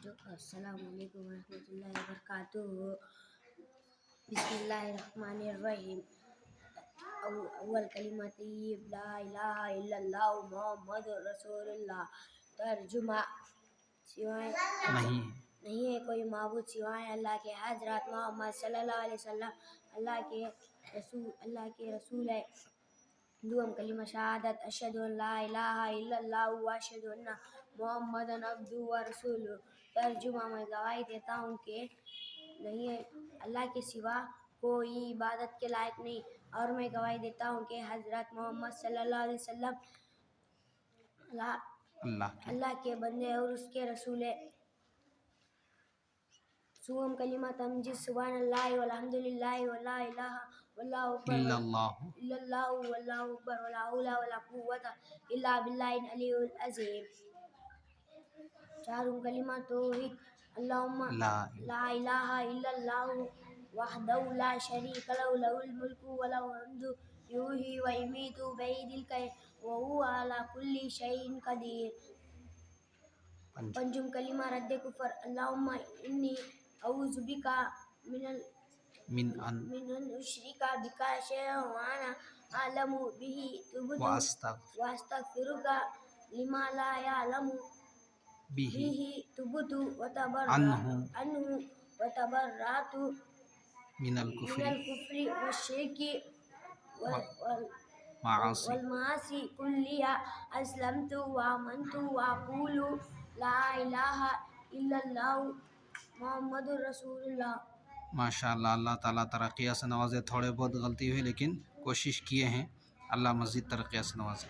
السلام علیکم ورحمۃ اللہ وبرکاتہ۔ بسم اللہ الرحمن الرحیم۔ اول کلمہ طیب لا الہ الا اللہ محمد رسول اللہ۔ ترجمہ نہیں ہے کوئی معبود سوائے اللہ کے، حضرت محمد صلی اللہ علیہ وسلم اللہ کے رسول ہے۔ دوم کلمہ شہادت اشہد ان لا الہ الا اللہ و اشہد ان محمدً عبدہ و رسولہ۔ ترجمہ میں گواہی دیتا ہوں کہ نہیں ہے اللہ کے سوا کوئی عبادت کے لائق نہیں، اور میں گواہی دیتا ہوں کہ حضرت محمد صلی اللہ علیہ وسلم اللہ کے بندے اور اس کے رسول ہے۔ سوم کلمہ تمجید سبحان اللہ والحمد للہ ولا الہ واللہ اکبر الا اللہ واللہ اکبر ولا حول ولا قوۃ الا باللہ العلی العظیم۔ چارم کلمہ توحید اللہم لا الہ الا اللہ وحدہ لا شریک لہ لہ الملک و لہ الحمد یحیی و یمیت بیدہ وہو علی کل شیء قدیر۔ پنجم کلمہ رد کفر اللہم انی اعوذ بک من ان اشرک بک شیئا وانا اعلم بہ واستغفرک لما لا اعلم بہ تبت وتبرأت من الکفر والشرک والمعاصی کلہا اسلمت وآمنت وأقول لا الہ الا اللہ محمد رسول اللہ۔ ماشاءاللہ، اللہ تعالیٰ ترقیہ سے نوازے۔ تھوڑے بہت غلطی ہوئی لیکن کوشش کیے ہیں، اللہ مزید ترقیہ سے نوازے۔